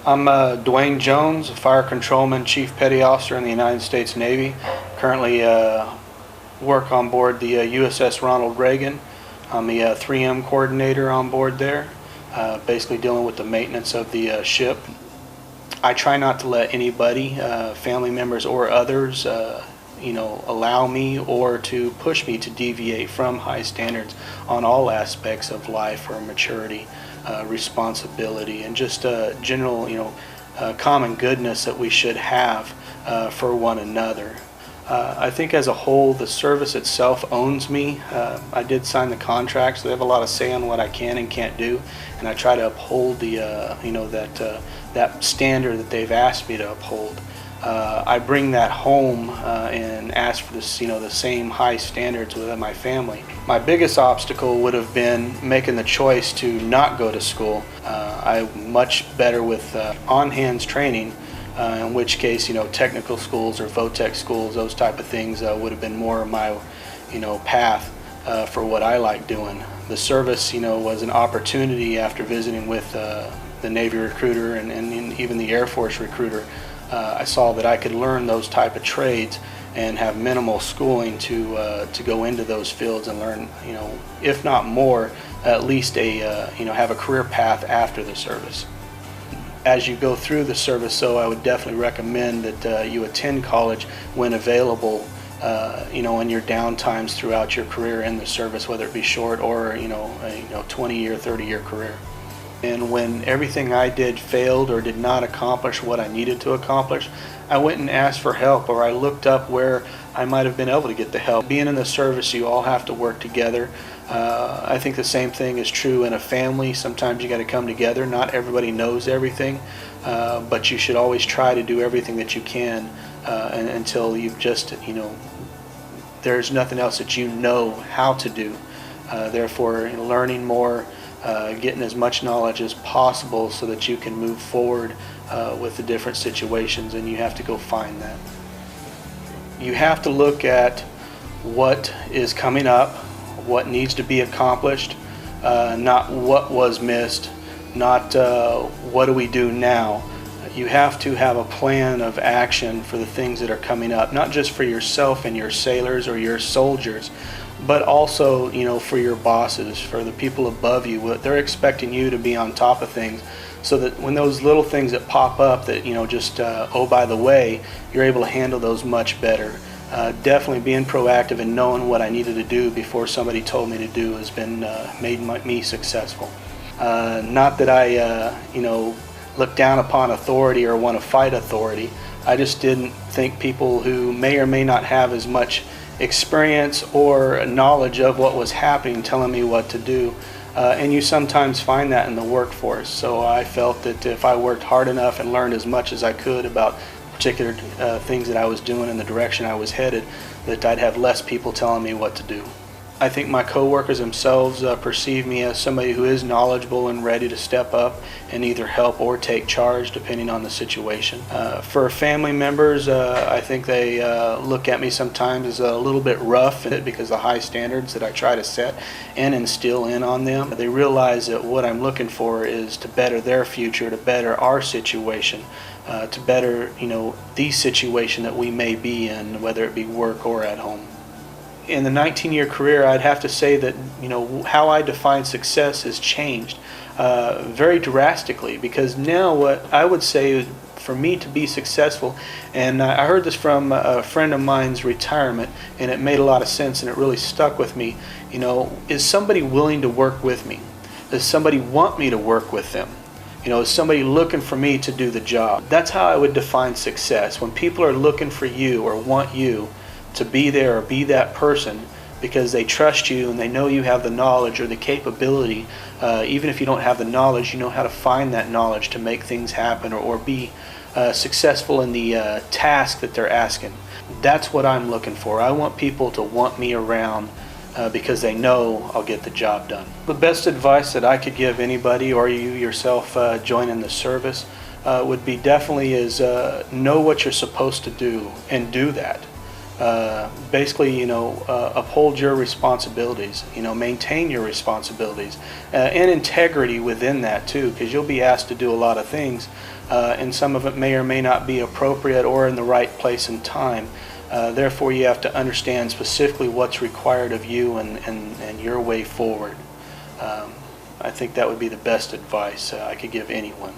I'm Dwayne Jones, a Fire Controlman, Chief Petty Officer in the United States Navy. Currently work on board the USS Ronald Reagan. I'm the 3M coordinator on board there, basically dealing with the maintenance of the ship. I try not to let anybody, family members or others, allow me or to push me to deviate from high standards on all aspects of life or maturity, responsibility, and just general, common goodness that we should have for one another. I think as a whole, the service itself owns me. I did sign the contract, so they have a lot of say on what I can and can't do, and I try to uphold the, that standard that they've asked me to uphold. I bring that home and ask for this, the same high standards within my family. My biggest obstacle would have been making the choice to not go to school. I'm much better with on-hands training, in which case, technical schools or VOTEC schools, those type of things would have been more my, path for what I like doing. The service, was an opportunity after visiting with the Navy recruiter and even the Air Force recruiter. I saw that I could learn those type of trades and have minimal schooling to go into those fields and learn, if not more, at least have a career path after the service. As you go through the service, so I would definitely recommend that you attend college when available, in your downtimes throughout your career in the service, whether it be short or a 20-year, 30-year career. And when everything I did failed or did not accomplish what I needed to accomplish, I went and asked for help, or I looked up where I might have been able to get the help. Being in the service, you all have to work together. I think the same thing is true in a family. Sometimes you got to come together. Not everybody knows everything, but you should always try to do everything that you can until you've just, there's nothing else that you know how to do. Therefore, learning more, getting as much knowledge as possible so that you can move forward with the different situations, and you have to go find that. You have to look at what is coming up, what needs to be accomplished, not what was missed, not what do we do now. You have to have a plan of action for the things that are coming up, not just for yourself and your sailors or your soldiers, but also, for your bosses, for the people above you. They're expecting you to be on top of things, so that when those little things that pop up that, oh, by the way, you're able to handle those much better. Definitely being proactive and knowing what I needed to do before somebody told me to do has been made me successful. Not that I, look down upon authority or want to fight authority. I just didn't think people who may or may not have as much experience or knowledge of what was happening telling me what to do. And you sometimes find that in the workforce. So I felt that if I worked hard enough and learned as much as I could about particular things that I was doing in the direction I was headed, that I'd have less people telling me what to do. I think my coworkers themselves perceive me as somebody who is knowledgeable and ready to step up and either help or take charge depending on the situation. For family members, I think they look at me sometimes as a little bit rough because of the high standards that I try to set and instill in on them. They realize that what I'm looking for is to better their future, to better our situation, to better the situation that we may be in, whether it be work or at home. In the 19-year career, I'd have to say that how I define success has changed very drastically, because now what I would say for me to be successful, and I heard this from a friend of mine's retirement, and it made a lot of sense and it really stuck with me, is somebody willing to work with me? Does somebody want me to work with them? Is somebody looking for me to do the job? That's how I would define success. When people are looking for you or want you to be there or be that person because they trust you and they know you have the knowledge or the capability. Even if you don't have the knowledge, you know how to find that knowledge to make things happen or be successful in the task that they're asking. That's what I'm looking for. I want people to want me around because they know I'll get the job done. The best advice that I could give anybody, or you yourself joining the service, would be definitely is know what you're supposed to do and do that. basically, uphold your responsibilities, maintain your responsibilities, and integrity within that too, because you'll be asked to do a lot of things, and some of it may or may not be appropriate or in the right place and time. Therefore, you have to understand specifically what's required of you and your way forward. I think that would be the best advice I could give anyone.